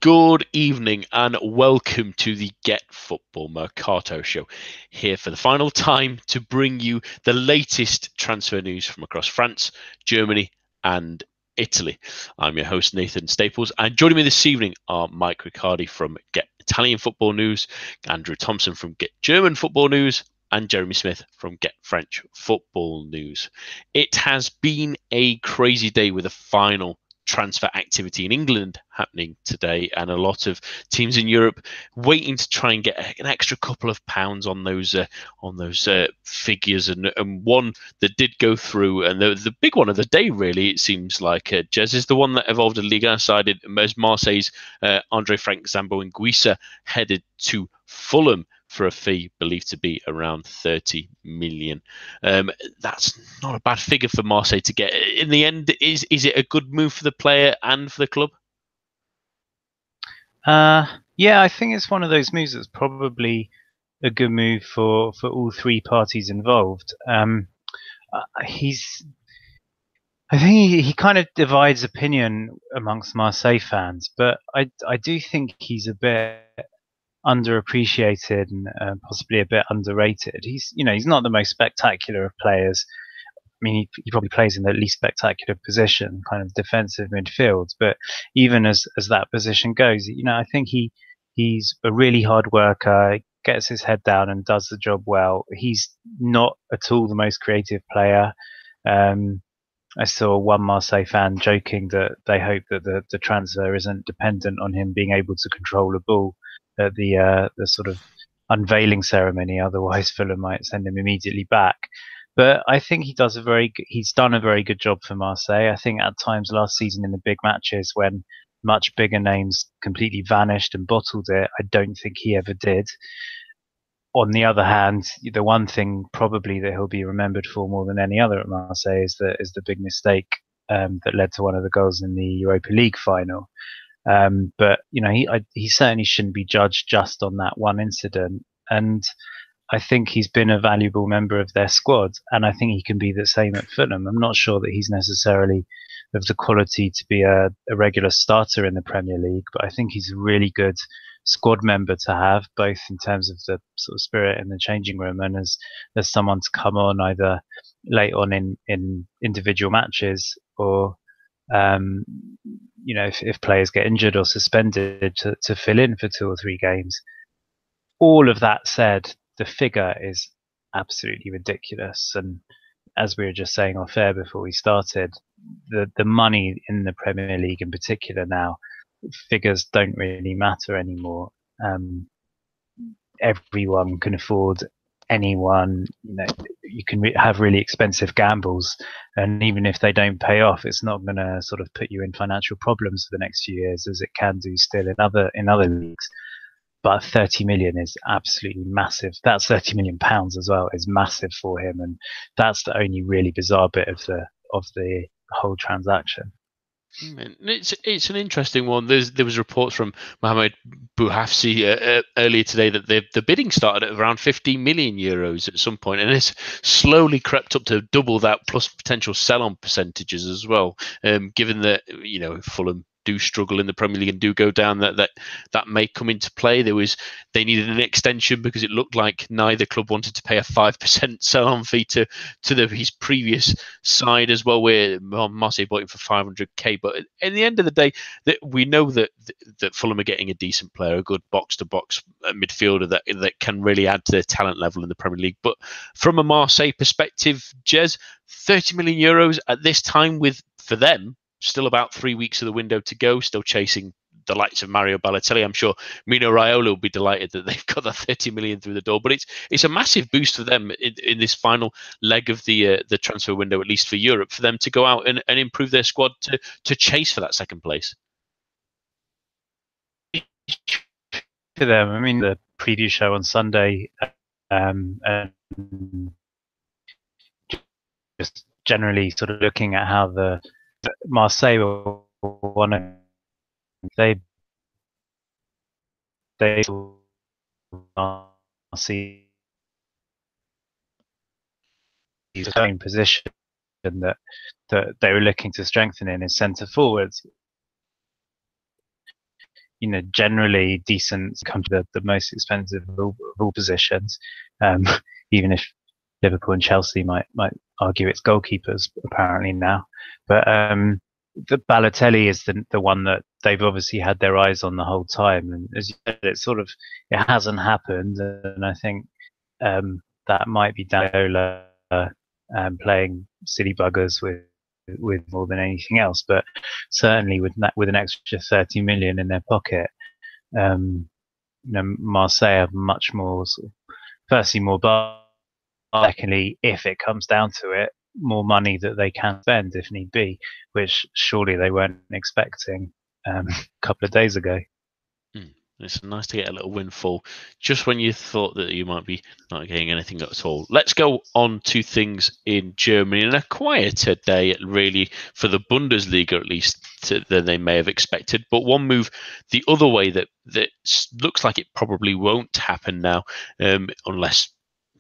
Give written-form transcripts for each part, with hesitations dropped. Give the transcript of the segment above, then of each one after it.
Good evening and welcome to the Get Football Mercato show. Here for the final time to bring you the latest transfer news from across France, Germany, and Italy. I'm your host, Nathan Staples, and joining me this evening are Mike Riccardi from Get Italian Football News, Andrew Thompson from Get German Football News, and Jeremy Smith from Get French Football News. It has been a crazy day with a final transfer activity in England happening today, and a lot of teams in Europe waiting to try and get an extra couple of pounds on those figures. And one that did go through, and the big one of the day, really, it seems like, Jez, is the one that involved a Liga side as Marseille's André-Frank Zambo headed to Fulham for a fee believed to be around 30 million. That's not a bad figure for Marseille to get. In the end, is it a good move for the player and for the club? Yeah, I think it's one of those moves that's probably a good move for all three parties involved. I think he kind of divides opinion amongst Marseille fans, but I do think he's a bit underappreciated and possibly a bit underrated. He's not the most spectacular of players. I mean, he probably plays in the least spectacular position, kind of defensive midfield. But even as that position goes, I think he's a really hard worker, gets his head down and does the job well. He's not at all the most creative player. I saw one Marseille fan joking that they hope that the transfer isn't dependent on him being able to control a ball at the sort of unveiling ceremony. Otherwise, Fulham might send him immediately back. But I think he's done a very good job for Marseille. I think at times last season in the big matches when much bigger names completely vanished and bottled it, I don't think he ever did. On the other hand, the one thing probably that he'll be remembered for more than any other at Marseille is the big mistake that led to one of the goals in the Europa League final. But he certainly shouldn't be judged just on that one incident. And I think he's been a valuable member of their squad, and I think he can be the same at Fulham. I'm not sure that he's necessarily of the quality to be a regular starter in the Premier League, but I think he's a really good squad member to have, both in terms of the sort of spirit in the changing room and as someone to come on either late on in individual matches or if players get injured or suspended to fill in for 2 or 3 games. All of that said, the figure is absolutely ridiculous, and as we were just saying off air before we started, the money in the Premier League in particular now, figures don't really matter anymore. Everyone can afford anyone. You can have really expensive gambles, and even if they don't pay off, it's not going to sort of put you in financial problems for the next few years, as it can do still in other leagues. But 30 million is absolutely massive. That's 30 million pounds as well, is massive for him, and that's the only really bizarre bit of the whole transaction. It's an interesting one. There was reports from Mohamed Bouhafsi earlier today that the bidding started at around 15 million euros at some point, and it's slowly crept up to double that, plus potential sell-on percentages as well. Given that Fulham do struggle in the Premier League and do go down, that may come into play. They needed an extension because it looked like neither club wanted to pay a 5% sell-on fee to his previous side as well, where Marseille bought him for 500k. But at the end of the day, that we know that Fulham are getting a decent player, a good box-to-box midfielder that can really add to their talent level in the Premier League. But from a Marseille perspective, Jez, 30 million euros at this time, for them still about 3 weeks of the window to go, still chasing the likes of Mario Balotelli. I'm sure Mino Raiola will be delighted that they've got that 30 million through the door. But it's a massive boost for them in this final leg of the transfer window, at least for Europe, for them to go out and improve their squad to chase for that second place. For them, I mean, the preview show on Sunday, and just generally sort of looking at how the Marseille will want to. They see the same position that they were looking to strengthen in centre forwards. generally decent, come to the most expensive of all positions. Even if Liverpool and Chelsea might argue it's goalkeepers apparently now, but the Balotelli is the one that they've obviously had their eyes on the whole time, and as you said, it hasn't happened, and I think that might be Diola playing silly buggers with more than anything else, but certainly with an extra 30 million in their pocket, Marseille have much more, firstly more secondly, if it comes down to it, more money that they can spend if need be, which surely they weren't expecting a couple of days ago. It's nice to get a little windfall just when you thought that you might be not getting anything at all. Let's go on to things in Germany, and a quieter day, really, for the Bundesliga, at least, than they may have expected. But one move the other way that looks like it probably won't happen now, unless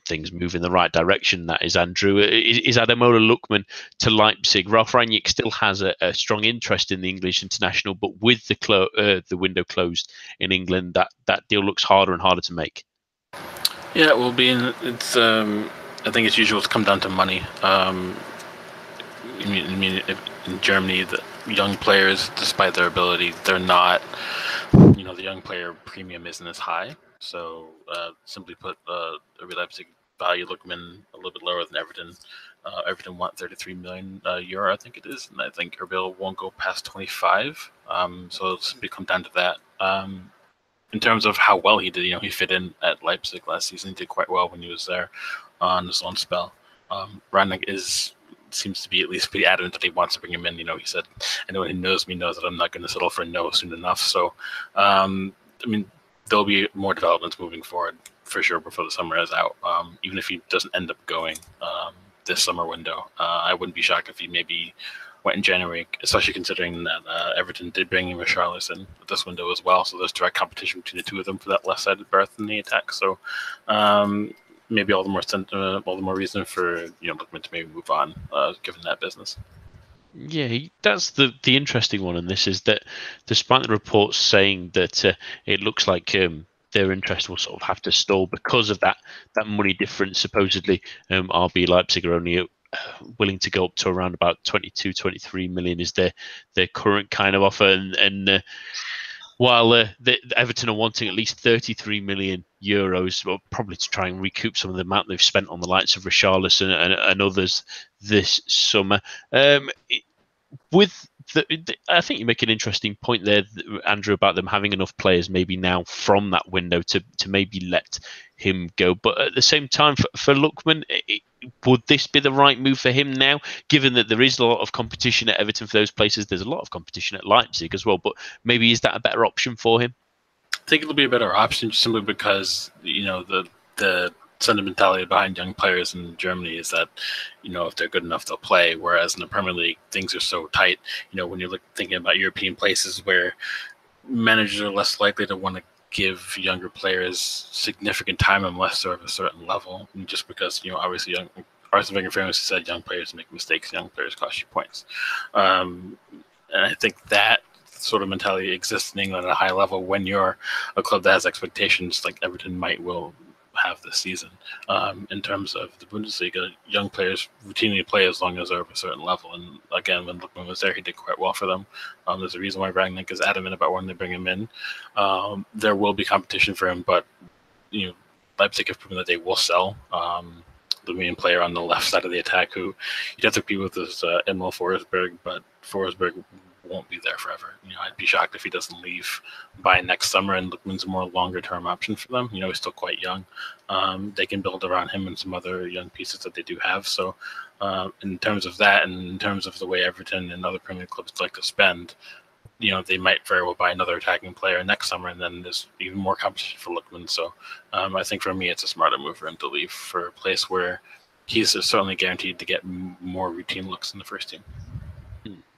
things move in the right direction. That is, Andrew, is Ademola Lookman to Leipzig. Ralf Rangnick still has a strong interest in the English international, but with the window closed in England, that deal looks harder and harder to make. Yeah, it will be. It's I think it's usual to come down to money. I mean, in Germany, the young players, despite their ability, they're not. The young player premium isn't as high. So, simply put, RB Leipzig value Lookman a little bit lower than Everton. Everton want 33 million euro, I think it is, and I think RB won't go past 25. So it'll simply come down to that. In terms of how well he did, he fit in at Leipzig last season. He did quite well when he was there on his own spell. Breanna seems to be at least pretty adamant that he wants to bring him in. He said, anyone who knows me knows that I'm not going to settle for a no soon enough. So, there'll be more developments moving forward for sure before the summer is out. Even if he doesn't end up going this summer window, I wouldn't be shocked if he maybe went in January, especially considering that Everton did bring in Richarlison this window as well. So there's direct competition between the two of them for that left-sided berth in the attack. So maybe all the more reason for Lookman to maybe move on, given that business. Yeah, that's the interesting one, and this is that despite the reports saying that it looks like their interest will sort of have to stall because of that money difference. Supposedly, RB Leipzig are only willing to go up to around about 22, 23 million is their current kind of offer, and while Everton are wanting at least 33 million euros, well, probably to try and recoup some of the amount they've spent on the likes of Richarlison and others this summer. I think you make an interesting point there, Andrew, about them having enough players maybe now from that window to maybe let him go. But at the same time, for Lookman, would this be the right move for him now, given that there is a lot of competition at Everton for those places? There's a lot of competition at Leipzig as well, but maybe is that a better option for him? I think it'll be a better option simply because, the sentimentality behind young players in Germany is that, if they're good enough, they'll play. Whereas in the Premier League, things are so tight. When you're thinking about European places where managers are less likely to want to give younger players significant time unless they're of a certain level, and just because, obviously Arsene Wenger famously said young players make mistakes, young players cost you points. And I think that sort of mentality exists in England at a high level when you're a club that has expectations like Everton will have this season. In terms of the Bundesliga, young players routinely play as long as they're of a certain level. And again, when Lookman was there, he did quite well for them. There's a reason why Rangnick is adamant about when they bring him in. There will be competition for him, but Leipzig have proven that they will sell the main player on the left side of the attack, who you'd have to compete with is Emil Forsberg, but Forsberg won't be there forever. I'd be shocked if he doesn't leave by next summer, and Lookman's a more longer-term option for them. He's still quite young. They can build around him and some other young pieces that they do have. So in terms of that, and in terms of the way Everton and other Premier League clubs like to spend, they might very well buy another attacking player next summer, and then there's even more competition for Lookman. So I think for me, it's a smarter move for him to leave for a place where he's certainly guaranteed to get more routine looks in the first team.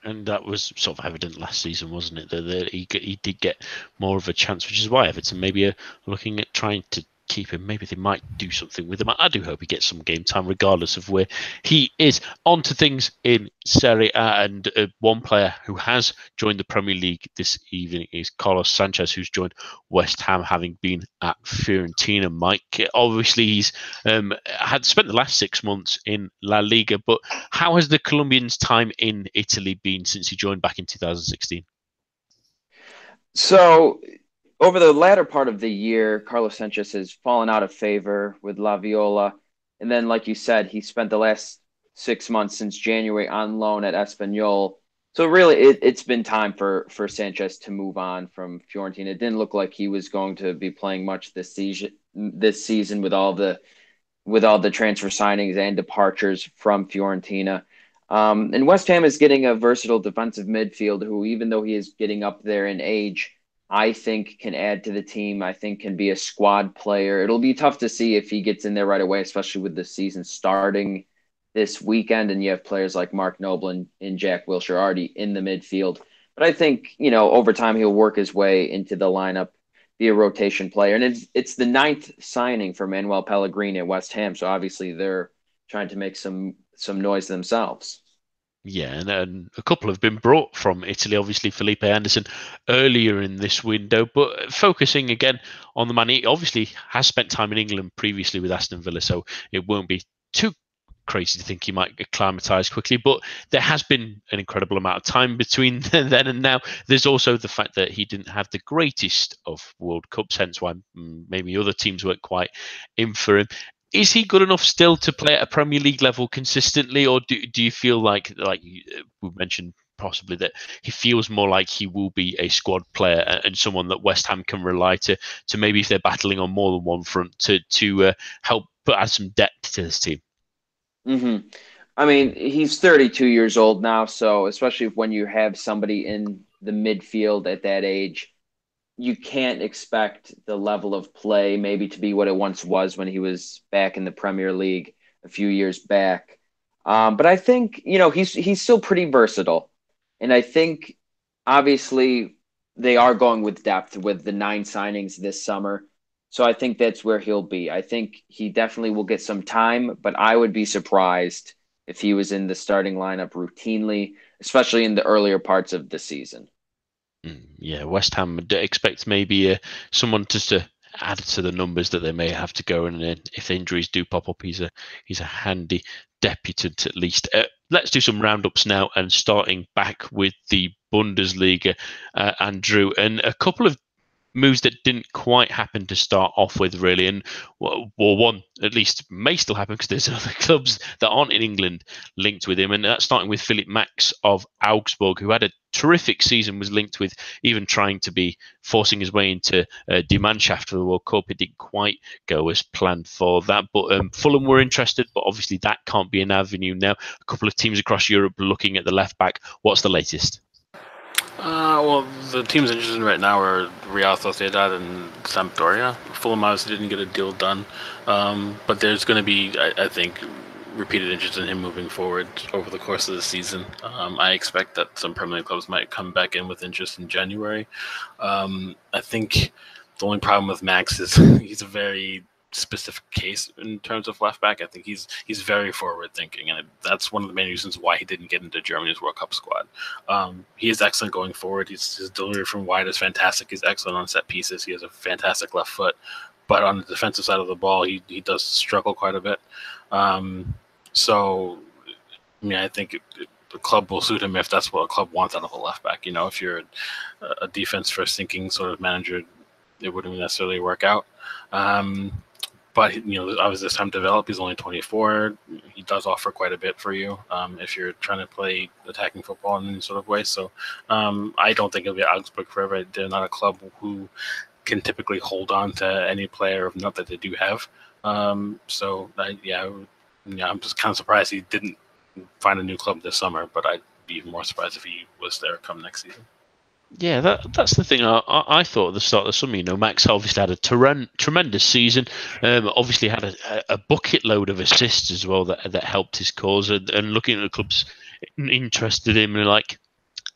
And that was sort of evident last season, wasn't it? That he did get more of a chance, which is why Everton maybe are looking at trying to keep him. Maybe they might do something with him. I do hope he gets some game time, regardless of where he is. On to things in Serie A, and one player who has joined the Premier League this evening is Carlos Sanchez, who's joined West Ham, having been at Fiorentina. Mike, obviously he's had spent the last 6 months in La Liga, but how has the Colombian's time in Italy been since he joined back in 2016? So, over the latter part of the year, Carlos Sanchez has fallen out of favor with La Viola. And then, like you said, he spent the last 6 months since January on loan at Espanyol. So really, it's been time for Sanchez to move on from Fiorentina. It didn't look like he was going to be playing much this season with all the transfer signings and departures from Fiorentina. And West Ham is getting a versatile defensive midfielder who, even though he is getting up there in age, I think can add to the team. I think can be a squad player. It'll be tough to see if he gets in there right away, especially with the season starting this weekend. And you have players like Mark Noble and Jack Wilshere already in the midfield. But I think, over time he'll work his way into the lineup, be a rotation player. And it's the 9th signing for Manuel Pellegrini at West Ham. So obviously they're trying to make some noise themselves. Yeah, and a couple have been brought from Italy, obviously Felipe Anderson earlier in this window, but focusing again on the man, he obviously has spent time in England previously with Aston Villa, so it won't be too crazy to think he might acclimatise quickly, but there has been an incredible amount of time between then and now. There's also the fact that he didn't have the greatest of World Cups, hence why maybe other teams weren't quite in for him. Is he good enough still to play at a Premier League level consistently, or do you feel like we mentioned possibly that he feels more like he will be a squad player and someone that West Ham can rely to maybe if they're battling on more than one front to help add some depth to this team? Mm-hmm. I mean, he's 32 years old now, so especially when you have somebody in the midfield at that age, you can't expect the level of play maybe to be what it once was when he was back in the Premier League a few years back. But I think, he's still pretty versatile. And I think, obviously, they are going with depth with the 9 signings this summer. So I think that's where he'll be. I think he definitely will get some time, but I would be surprised if he was in the starting lineup routinely, especially in the earlier parts of the season. Yeah, West Ham expect maybe someone just to add to the numbers that they may have to go, and if injuries do pop up, he's a handy deputant at least. Let's do some roundups now, and starting back with the Bundesliga, Andrew, and a couple of moves that didn't quite happen to start off with, really, and one at least may still happen because there's other clubs that aren't in England linked with him, and that's starting with Philipp Max of Augsburg, who had a terrific season, was linked with even trying to be forcing his way into Die Mannschaft for the World Cup. It didn't quite go as planned for that, but Fulham were interested, but obviously that can't be an avenue now. A couple of teams across Europe looking at the left back. What's the latest? Well, the teams interested in right now are Real Sociedad and Sampdoria. Fulham obviously didn't get a deal done, but there's going to be, I think, repeated interest in him moving forward over the course of the season. I expect that some Premier League clubs might come back in with interest in January. I think the only problem with Max is he's a very specific case in terms of left back. I think he's very forward thinking, and that's one of the main reasons why he didn't get into Germany's World Cup squad. He is excellent going forward. His delivery from wide is fantastic. He's excellent on set pieces. He has a fantastic left foot, but on the defensive side of the ball, he does struggle quite a bit. So, I mean, I think the club will suit him if that's what a club wants out of a left back. If you're a defense first thinking sort of manager, it wouldn't necessarily work out. But, obviously this time to develop. He's only 24. He does offer quite a bit for you if you're trying to play attacking football in any sort of way. So I don't think it'll be Augsburg forever. They're not a club who can typically hold on to any player of note that they do have. I'm just kind of surprised he didn't find a new club this summer, but I'd be even more surprised if he was there come next season. Yeah, that's the thing I thought at the start of the summer. Max obviously had a tremendous season. Obviously had a bucket load of assists as well that helped his cause. And looking at the clubs interested in him, like,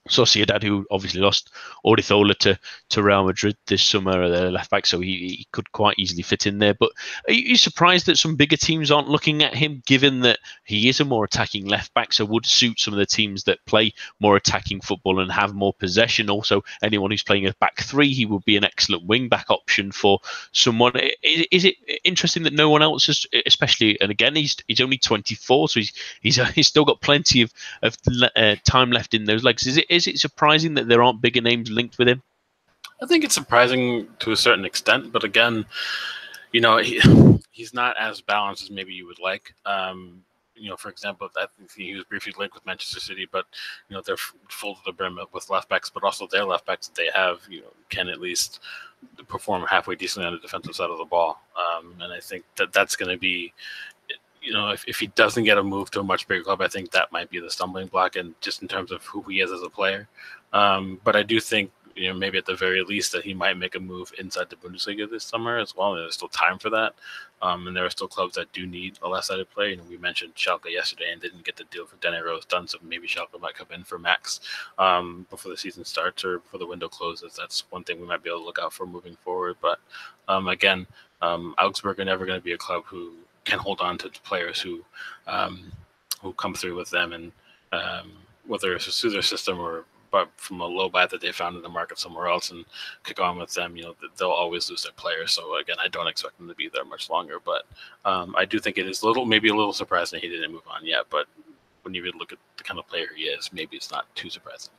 Sociedad, who obviously lost Odriozola to Real Madrid this summer, their left back, so he could quite easily fit in there. But are you surprised that some bigger teams aren't looking at him, given that he is a more attacking left back, so would suit some of the teams that play more attacking football and have more possession? Also, anyone who's playing a back three, he would be an excellent wing back option for someone. Is it interesting that no one else has, especially, and again, he's only 24, so he's still got plenty of time left in those legs. Is it surprising that there aren't bigger names linked with him? I think it's surprising to a certain extent, but again, he's not as balanced as maybe you would like. For example, I think he was briefly linked with Manchester City, but they're full to the brim with left backs, but also their left backs that they have, can at least perform halfway decently on the defensive side of the ball. And I think that's going to be, if he doesn't get a move to a much bigger club, I think that might be the stumbling block, and just in terms of who he is as a player. But I do think, maybe at the very least that he might make a move inside the Bundesliga this summer as well. There's still time for that. And there are still clubs that do need a left-sided player. We mentioned Schalke yesterday and didn't get the deal for Dene Rose done, so maybe Schalke might come in for Max before the season starts or before the window closes. That's one thing we might be able to look out for moving forward. But again, Augsburg are never going to be a club who can hold on to players who come through with them, and whether it's through their system or but from a low buy that they found in the market somewhere else and kick on with them, they'll always lose their players. So again, I don't expect them to be there much longer, but I do think it is maybe a little surprising he didn't move on yet. But when you really look at the kind of player he is, maybe it's not too surprising.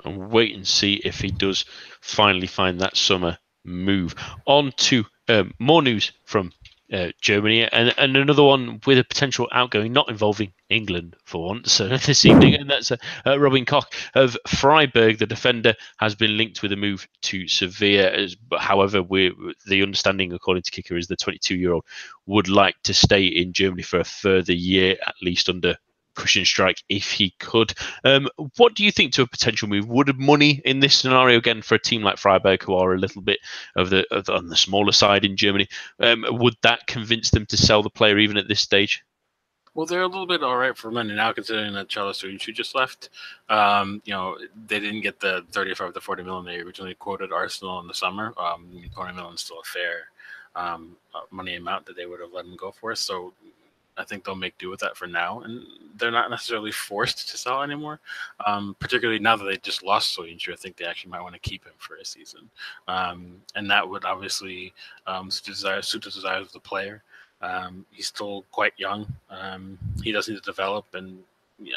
And wait and see if he does finally find that summer move. On to more news from Germany, and another one with a potential outgoing, not involving England for once this evening, and that's Robin Koch of Freiburg. The defender has been linked with a move to Sevilla, but however, the understanding, according to Kicker, is the 22-year-old would like to stay in Germany for a further year, at least under cushion strike, if he could. What do you think to a potential move? Would money in this scenario, again for a team like Freiburg, who are a little bit on the smaller side in Germany, would that convince them to sell the player even at this stage? Well, they're a little bit all right for money now, considering that Charles Soyuncu just left. They didn't get the 35 to 40 million they originally quoted Arsenal in the summer. 40 million is still a fair money amount that they would have let him go for. So I think they'll make do with that for now, and they're not necessarily forced to sell anymore. Particularly now that they just lost Soyuncu, I think they actually might want to keep him for a season, and that would obviously suit the desires of the player. He's still quite young. He does need to develop, and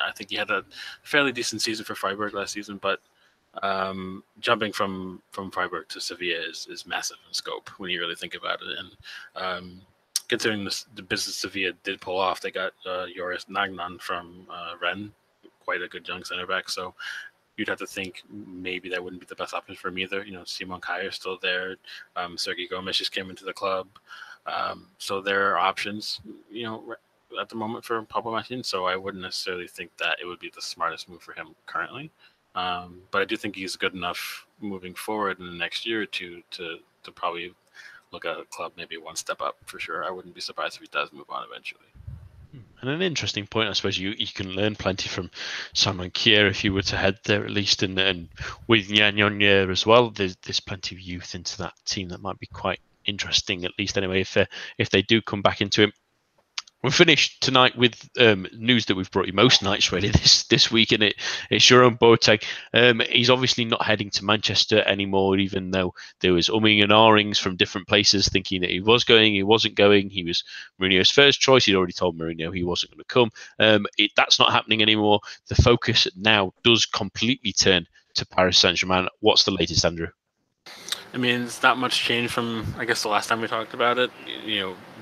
I think he had a fairly decent season for Freiburg last season. But jumping from Freiburg to Sevilla is massive in scope when you really think about it, and considering the business Sevilla did pull off, they got Joris Nagnan from Rennes, quite a good young center back. So you'd have to think maybe that wouldn't be the best option for him either. Simon Kjaer is still there. Sergei Gomes just came into the club. So there are options, at the moment for Pablo Martin. So I wouldn't necessarily think that it would be the smartest move for him currently. But I do think he's good enough moving forward in the next year or two to probably look at a club maybe one step up for sure. I wouldn't be surprised if he does move on eventually. And an interesting point, I suppose you can learn plenty from Simon Kjaer if you were to head there at least, and with Nyanyonya as well. There's plenty of youth into that team that might be quite interesting, at least anyway, if they do come back into it. We're finished tonight with news that we've brought you most nights really this week, and it's Jerome Boateng. He's obviously not heading to Manchester anymore, even though there was umming and ahhings from different places thinking that he was going, he wasn't going. He was Mourinho's first choice. He'd already told Mourinho he wasn't going to come. That's not happening anymore. The focus now does completely turn to Paris Saint-Germain. What's the latest, Andrew? I mean, it's not much change from, I guess, the last time we talked about it.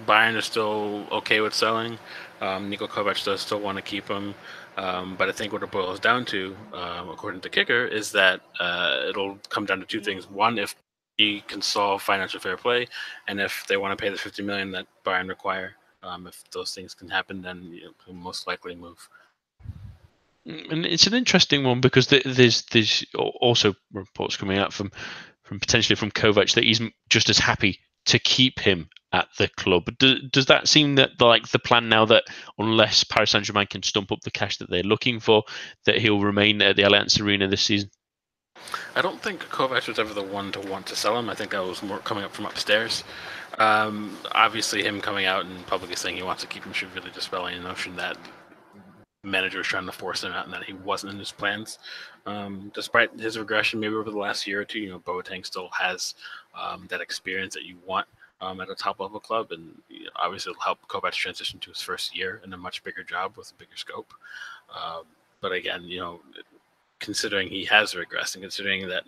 Bayern is still okay with selling. Niko Kovac does still want to keep him. But I think what it boils down to, according to Kicker, is that it'll come down to two things. One, if he can solve financial fair play, and if they want to pay the $50 million that Bayern require. If those things can happen, then he'll most likely move. And it's an interesting one because there's also reports coming out from potentially from Kovac that he's just as happy to keep him at the club. Does that seem that like the plan now, that unless Paris Saint-Germain can stump up the cash that they're looking for, that he'll remain at the Allianz Arena this season? I don't think Kovac was ever the one to want to sell him. I think that was more coming up from upstairs. Obviously, him coming out and publicly saying he wants to keep him should really dispel any notion that the manager was trying to force him out and that he wasn't in his plans. Despite his regression, maybe over the last year or two, Boateng still has that experience that you want at a top-level club, and obviously it'll help Kovac transition to his first year in a much bigger job with a bigger scope. But again, considering he has regressed and considering that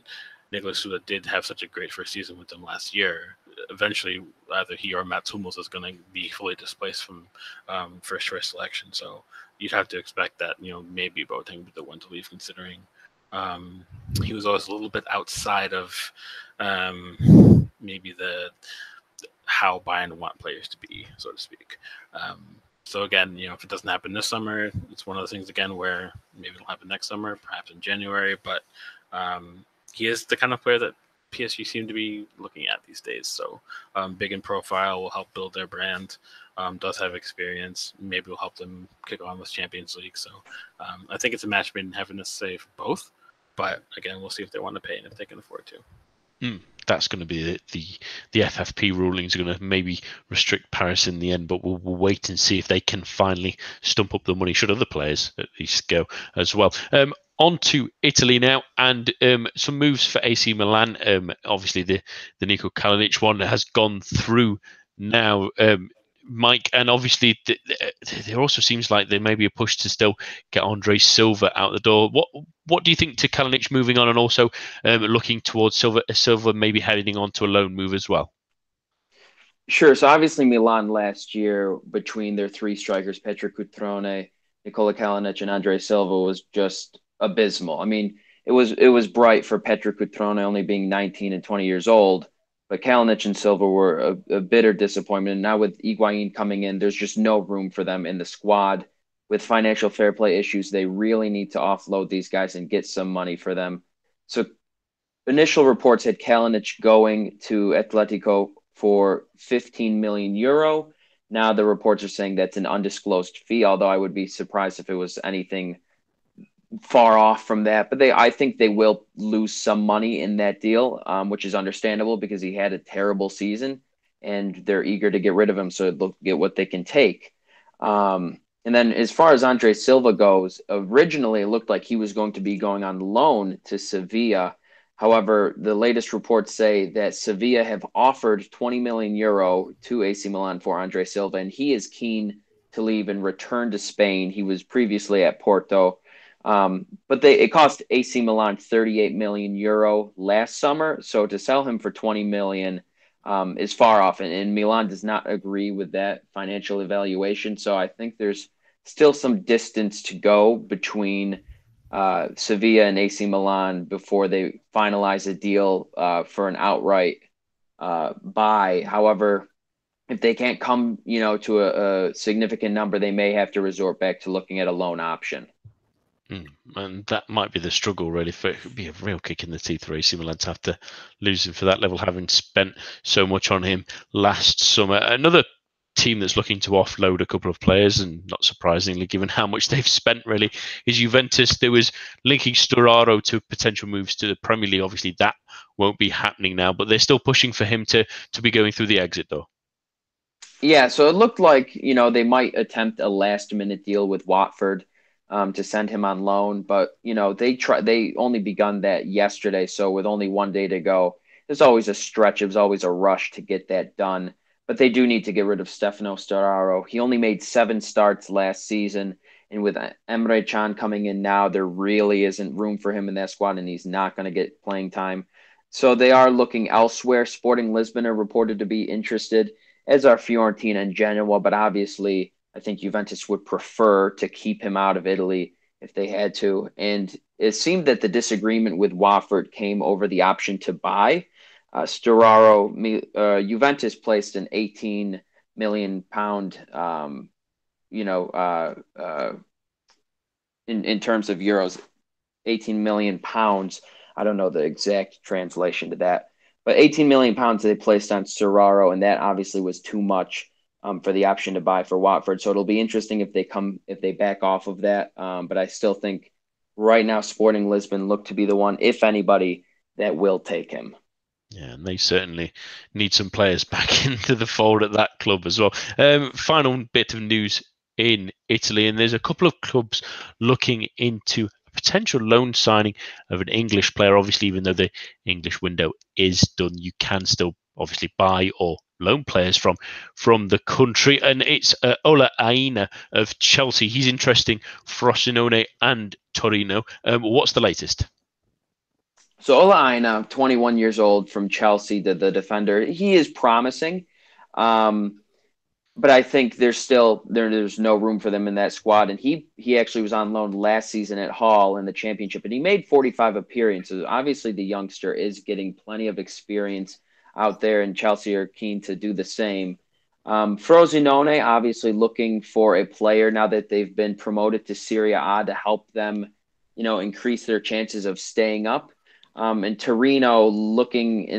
Nicolas Sula did have such a great first season with them last year, eventually either he or Mats Hummels is going to be fully displaced from first choice selection. So you'd have to expect that, maybe Boateng would be the one to leave, considering he was always a little bit outside of maybe how Bayern want players to be, so to speak. So again, if it doesn't happen this summer, it's one of those things again where maybe it'll happen next summer, perhaps in January. But he is the kind of player that PSG seem to be looking at these days. So big in profile, will help build their brand. Does have experience, maybe will help them kick on with Champions League. So I think it's a match made in heaven, to say, for both. But again, we'll see if they want to pay and if they can afford to. That's going to be the FFP rulings are going to maybe restrict Paris in the end, but we'll wait and see if they can finally stump up the money, should other players at least go as well. On to Italy now, and some moves for AC Milan. Obviously, the Niko Kalinic one has gone through now, Mike, and obviously there also seems like there may be a push to still get Andre Silva out the door. What do you think to Kalinic moving on, and also looking towards Silva maybe heading on to a loan move as well? Sure. So obviously Milan last year, between their three strikers, Petr Cutrone, Nikola Kalinic, and Andre Silva, was just abysmal. I mean, it was bright for Petr Cutrone only being 19 and 20 years old, but Kalinic and Silva were a bitter disappointment. And now with Higuain coming in, there's just no room for them in the squad. With financial fair play issues, they really need to offload these guys and get some money for them. So initial reports had Kalinic going to Atletico for 15 million euro. Now the reports are saying that's an undisclosed fee, although I would be surprised if it was anything far off from that. But I think they will lose some money in that deal, which is understandable because he had a terrible season and they're eager to get rid of him so they'll get what they can take. And then as far as Andre Silva goes, originally it looked like he was going to be going on loan to Sevilla. However, the latest reports say that Sevilla have offered 20 million euro to AC Milan for Andre Silva, and he is keen to leave and return to Spain. He was previously at Porto. But it cost AC Milan 38 million euro last summer. So to sell him for 20 million is far off, and Milan does not agree with that financial evaluation. So I think there's still some distance to go between Sevilla and AC Milan before they finalize a deal for an outright buy. However, if they can't come, to a significant number, they may have to resort back to looking at a loan option. And that might be the struggle, really. It would be a real kick in the teeth for AC Milan to have to lose him for that level, having spent so much on him last summer. Another team that's looking to offload a couple of players, and not surprisingly, given how much they've spent, really, is Juventus. There was linking Storaro to potential moves to the Premier League. Obviously, that won't be happening now, but they're still pushing for him to be going through the exit door. Yeah, so it looked like, they might attempt a last-minute deal with Watford to send him on loan, but they only begun that yesterday, so with only one day to go, there's always a stretch. It was always a rush to get that done, but they do need to get rid of Stefano Storaro. He only made 7 starts last season, and with Emre Can coming in now, there really isn't room for him in that squad, and he's not going to get playing time. So they are looking elsewhere. Sporting Lisbon are reported to be interested, as are Fiorentina and Genoa, but obviously I think Juventus would prefer to keep him out of Italy if they had to. And it seemed that the disagreement with Watford came over the option to buy. Storaro, Juventus placed an 18 million pound, in terms of euros, 18 million pounds. I don't know the exact translation to that, But 18 million pounds they placed on Serraro, and that obviously was too much for the option to buy for Watford. So it'll be interesting if they back off of that. But I still think right now Sporting Lisbon look to be the one, if anybody, that will take him. Yeah, and they certainly need some players back into the fold at that club as well. Final bit of news in Italy, and there's a couple of clubs looking into a potential loan signing of an English player. Obviously, even though the English window is done, you can still obviously buy or loan players from the country, and it's Ola Aina of Chelsea. He's interesting Frosinone and Torino. What's the latest? So Ola Aina, 21 years old, from Chelsea, the defender, he is promising. But I think there's no room for them in that squad. And he actually was on loan last season at Hull in the Championship, and he made 45 appearances. Obviously, the youngster is getting plenty of experience out there, and Chelsea are keen to do the same. Frosinone, obviously looking for a player now that they've been promoted to Serie A to help them, increase their chances of staying up. And Torino looking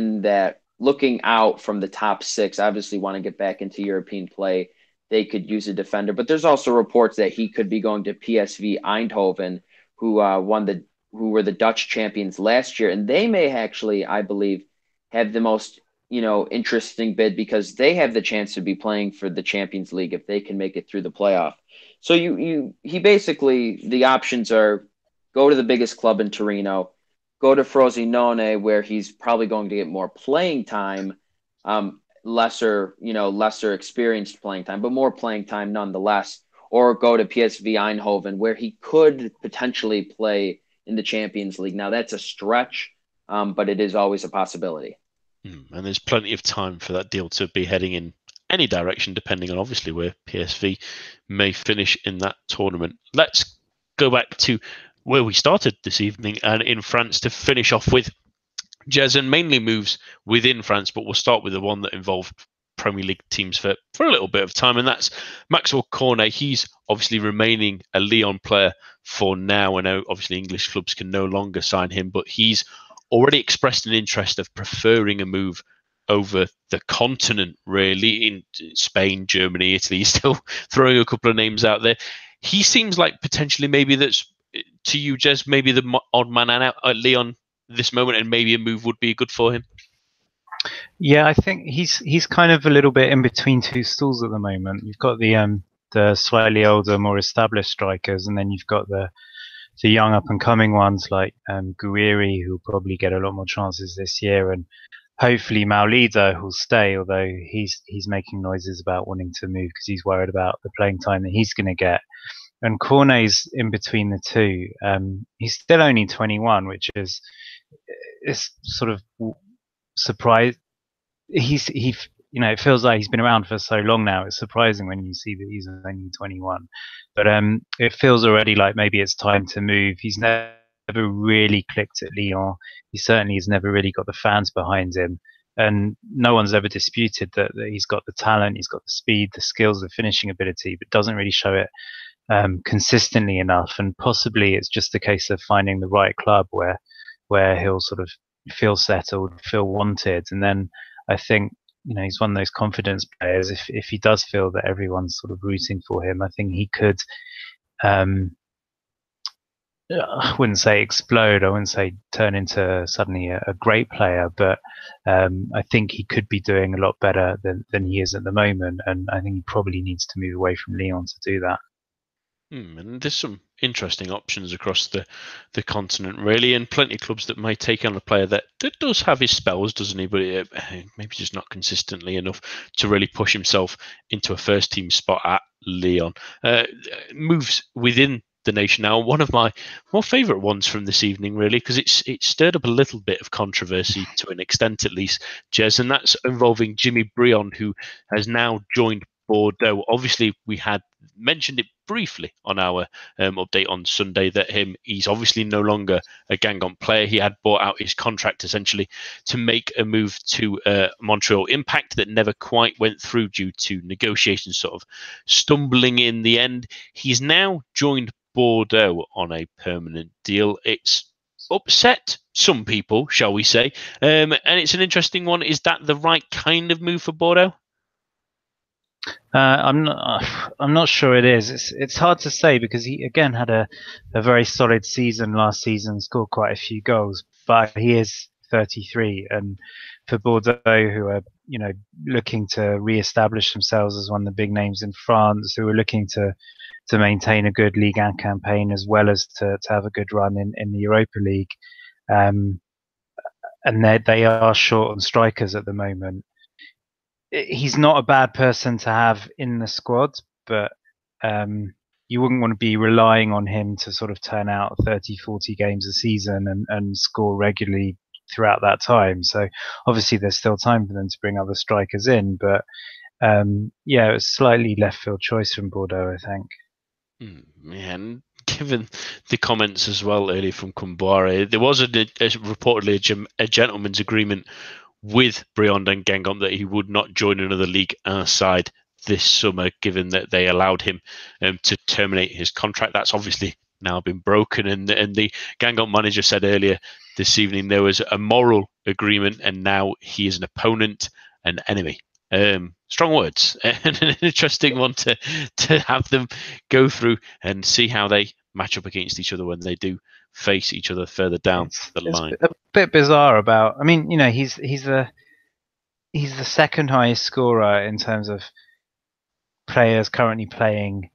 out from the top six, obviously want to get back into European play. They could use a defender, but there's also reports that he could be going to PSV Eindhoven, who were the Dutch champions last year, and they may actually, I believe, have the most interesting bid, because they have the chance to be playing for the Champions League if they can make it through the playoff. So he basically, the options are go to the biggest club in Torino, go to Frosinone, where he's probably going to get more playing time, lesser experienced playing time, but more playing time nonetheless, or go to PSV Eindhoven, where he could potentially play in the Champions League. Now, that's a stretch, but it is always a possibility. And there's plenty of time for that deal to be heading in any direction, depending on obviously where PSV may finish in that tournament. Let's go back to where we started this evening, and in France, to finish off with Jez, and mainly moves within France, but we'll start with the one that involved Premier League teams for a little bit of time, and that's Maxwell Cornet. He's obviously remaining a Lyon player for now, and obviously English clubs can no longer sign him, but he's already expressed an interest of preferring a move over the continent, really, in Spain, Germany, Italy. He's still throwing a couple of names out there. He seems like potentially maybe that's, to you, Jez, maybe the odd man out at Lyon this moment, and maybe a move would be good for him. Yeah, I think he's kind of a little bit in between two stools at the moment. You've got the slightly older, more established strikers, and then you've got the young up and coming ones like Guiri, who'll probably get a lot more chances this year, and hopefully Maulida, who'll stay, although he's making noises about wanting to move because he's worried about the playing time that he's going to get. And Cornet's in between the two. He's still only 21, which is sort of surprised. It feels like he's been around for so long now. It's surprising when you see that he's only 21. But it feels already like maybe it's time to move. He's never really clicked at Lyon. He certainly has never really got the fans behind him. And no one's ever disputed that he's got the talent, he's got the speed, the skills, the finishing ability, but doesn't really show it consistently enough. And possibly it's just a case of finding the right club where he'll sort of feel settled, feel wanted. And then I think, he's one of those confidence players. If he does feel that everyone's sort of rooting for him, I think he could, I wouldn't say explode, I wouldn't say turn into suddenly a great player, but I think he could be doing a lot better than he is at the moment. And I think he probably needs to move away from Lyon to do that. And there's some interesting options across the continent, really, and plenty of clubs that may take on a player that does have his spells, doesn't he? But maybe just not consistently enough to really push himself into a first-team spot at Lyon. Moves within the nation now. One of my more favourite ones from this evening, really, because it stirred up a little bit of controversy to an extent, at least, Jez, and that's involving Jimmy Breanna, who has now joined Bordeaux. Obviously, we had mentioned it briefly on our update on Sunday that he's obviously no longer a Guingamp player. He had bought out his contract essentially to make a move to Montreal Impact that never quite went through due to negotiations sort of stumbling in the end. He's now joined Bordeaux on a permanent deal. It's upset some people, shall we say. And it's an interesting one. Is that the right kind of move for Bordeaux? I'm not sure it is. It's hard to say because he again had a very solid season last season, scored quite a few goals, but he is 33, and for Bordeaux, who are looking to re-establish themselves as one of the big names in France, who are looking to maintain a good Ligue 1 campaign as well as to have a good run in the Europa League, and they are short on strikers at the moment. He's not a bad person to have in the squad, but you wouldn't want to be relying on him to sort of turn out 30, 40 games a season and score regularly throughout that time. So obviously there's still time for them to bring other strikers in, but it was slightly left field choice from Bordeaux, I think. And given the comments as well earlier from Kumbuare, there was reportedly a gentleman's agreement with Breanna and Guingamp that he would not join another League 1 side this summer, given that they allowed him to terminate his contract. That's obviously now been broken, and the Guingamp manager said earlier this evening there was a moral agreement, and now he is an opponent, an enemy. Strong words, and an interesting one to have them go through and see how they match up against each other when they do face each other further down the line. It's a bit bizarre about. I mean, he's the second highest scorer in terms of players currently playing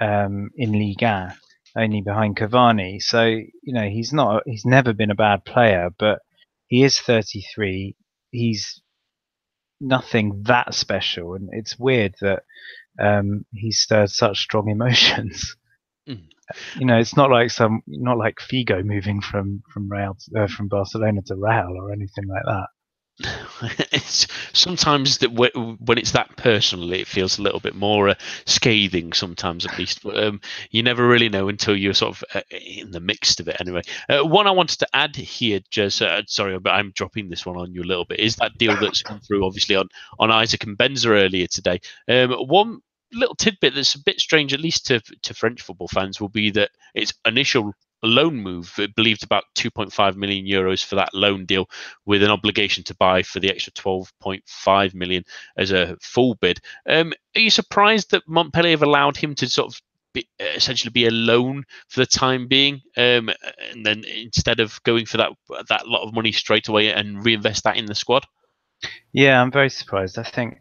in Ligue 1, only behind Cavani. So he's never been a bad player, but he is 33. He's nothing that special, and it's weird that he's stirred such strong emotions. It's not like Figo moving from Barcelona to Real or anything like that. It's sometimes that when it's that personal, it feels a little bit more scathing. Sometimes, at least, but you never really know until you're sort of in the mix of it. Anyway, one I wanted to add here, Jez, sorry, but I'm dropping this one on you a little bit. Is that deal that's come through, obviously on Isaac and Benza earlier today? One little tidbit that's a bit strange, at least to French football fans, will be that its initial loan move, it believed about 2.5 million euros for that loan deal, with an obligation to buy for the extra 12.5 million as a full bid. Are you surprised that Montpellier have allowed him to sort of essentially be a loan for the time being, and then instead of going for that lot of money straight away and reinvest that in the squad? Yeah, I'm very surprised. I think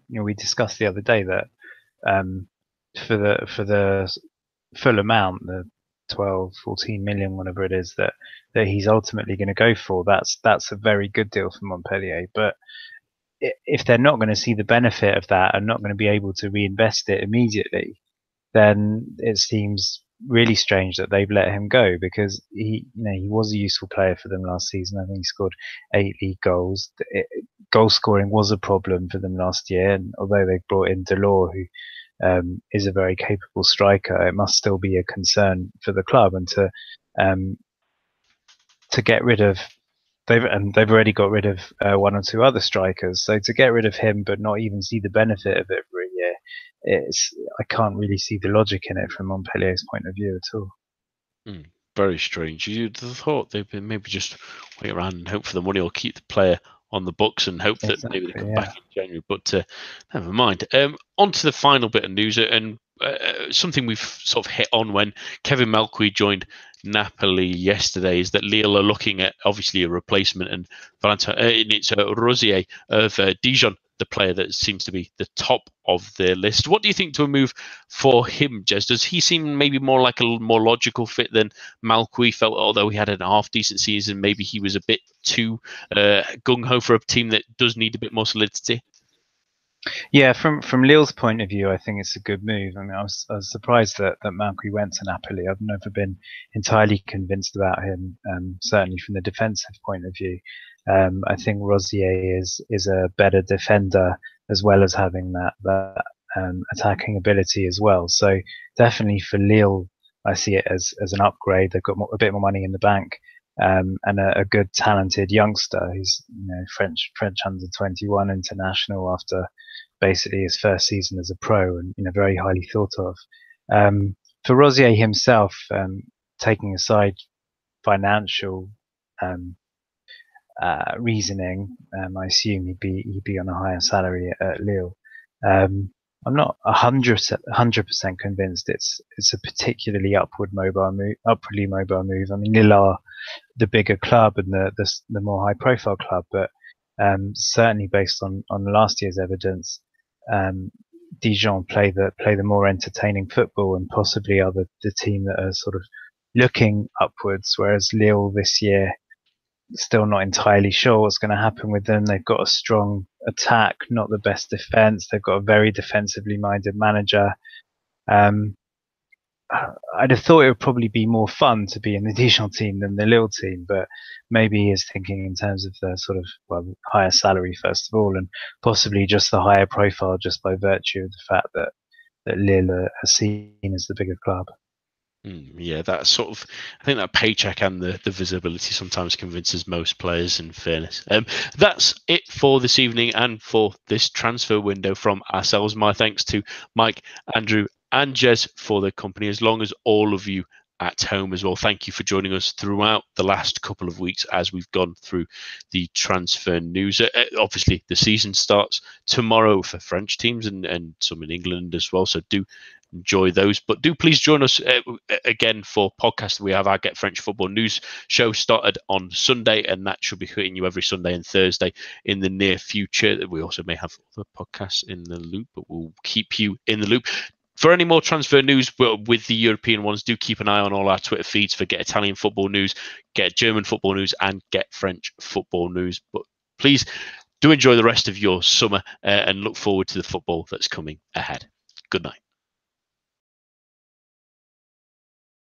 we discussed the other day that for the full amount, the 12, 14 million, whatever it is that he's ultimately going to go for, that's a very good deal for Montpellier. But if they're not going to see the benefit of that and not going to be able to reinvest it immediately, then it seems really strange that they've let him go, because he was a useful player for them last season. I think he scored 8 league goals. Goal scoring was a problem for them last year, and although they brought in Delors, who is a very capable striker, it must still be a concern for the club. And to get rid of, they've already got rid of one or two other strikers, so to get rid of him but not even see the benefit of it for a year, I can't really see the logic in it from Montpellier's point of view at all. Very strange. You'd have thought they'd maybe just wait around and hope for the money, or keep the player on the books and hope that maybe they come back in January, but never mind. On to the final bit of news, and something we've sort of hit on when Kevin Malcuit joined Napoli yesterday, is that Lille are looking at obviously a replacement, and it's Rozier of Dijon, the player that seems to be the top of their list. What do you think to a move for him, Jez? Does he seem maybe more like a more logical fit than Malcuit felt, although he had a half-decent season? Maybe he was a bit too gung-ho for a team that does need a bit more solidity? Yeah, from Lille's point of view, I think it's a good move. I mean, I was surprised that Malcuit went to Napoli. I've never been entirely convinced about him, certainly from the defensive point of view. I think Rozier is a better defender, as well as having that attacking ability as well. So definitely for Lille, I see it as an upgrade. They've got a bit more money in the bank, and a good talented youngster who's French under 21 international after basically his first season as a pro, and very highly thought of. For Rozier himself, taking aside financial reasoning, I assume he'd be on a higher salary at Lille. I'm not 100% convinced it's a particularly upwardly mobile move. I mean, Lille are the bigger club and the more high profile club, but certainly based on last year's evidence, Dijon play the more entertaining football and possibly are the team that are sort of looking upwards, whereas Lille this year, still not entirely sure what's going to happen with them. They've got a strong attack, not the best defense. They've got a very defensively minded manager. I'd have thought it would probably be more fun to be in the Dijon team than the Lille team, but maybe he is thinking in terms of the sort of higher salary first of all, and possibly just the higher profile just by virtue of the fact that Lille are seen as the bigger club. Yeah, that sort of, I think that paycheck and the visibility sometimes convinces most players, in fairness. That's it for this evening and for this transfer window from ourselves. My thanks to Mike, Andrew and Jez for their company, as long as all of you at home as well. Thank you for joining us throughout the last couple of weeks as we've gone through the transfer news. Obviously, the season starts tomorrow for French teams and some in England as well, so do enjoy those, but do please join us again for podcasts. We have our Get French Football News show started on Sunday, and that should be hitting you every Sunday and Thursday in the near future. We also may have other podcasts in the loop, but we'll keep you in the loop. For any more transfer news with the European ones, do keep an eye on all our Twitter feeds for Get Italian Football News, Get German Football News, and Get French Football News. But please do enjoy the rest of your summer and look forward to the football that's coming ahead. Good night.